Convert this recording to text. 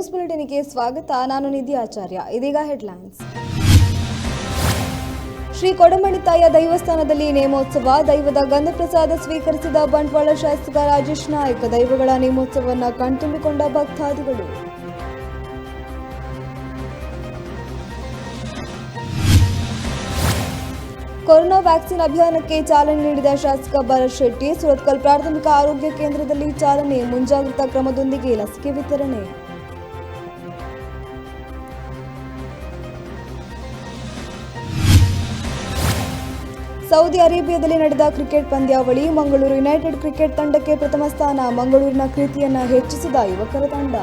News ಬುಲೆಟಿನ್ಗೆ ಸ್ವಾಗತ. ನಾನು ನಿಧಿ ಆಚಾರ್ಯ. ಇದೀಗ ಹೆಡ್ಲೈನ್ಸ್. ಶ್ರೀ ಕೊಡಮಣಿತಾಯ ದೈವಸ್ಥಾನದಲ್ಲಿ ನೇಮೋತ್ಸವ. ದೈವದ ಗಂಧಪ್ರಸಾದ ಸ್ವೀಕರಿಸಿದ ಬಂಟ್ವಾಳ ಶಾಸಕ ರಾಜೇಶ್ ನಾಯ್ಕ್. ದೈವಗಳ ನೇಮೋತ್ಸವವನ್ನು ಕಣ್ತುಂಬಿಕೊಂಡ ಭಕ್ತಾದಿಗಳು. ಕೊರೋನಾ ವ್ಯಾಕ್ಸಿನ್ ಅಭಿಯಾನಕ್ಕೆ ಚಾಲನೆ ನೀಡಿದ ಶಾಸಕ ಭರತ್ ಶೆಟ್ಟಿ. ಸುರತ್ಕಲ್ ಪ್ರಾಥಮಿಕ ಆರೋಗ್ಯ ಕೇಂದ್ರದಲ್ಲಿ ಚಾಲನೆ. ಮುಂಜಾಗ್ರತಾ ಕ್ರಮದೊಂದಿಗೆ ಲಸಿಕೆ ವಿತರಣೆ. ಸೌದಿ ಅರೇಬಿಯಾದಲ್ಲಿ ನಡೆದ ಕ್ರಿಕೆಟ್ ಪಂದ್ಯಾವಳಿ. ಮಂಗಳೂರು ಯುನೈಟೆಡ್ ಕ್ರಿಕೆಟ್ ತಂಡಕ್ಕೆ ಪ್ರಥಮ ಸ್ಥಾನ. ಮಂಗಳೂರಿನ ಕೀರ್ತಿಯನ್ನು ಹೆಚ್ಚಿಸಿದ ಯುವಕರ ತಂಡ.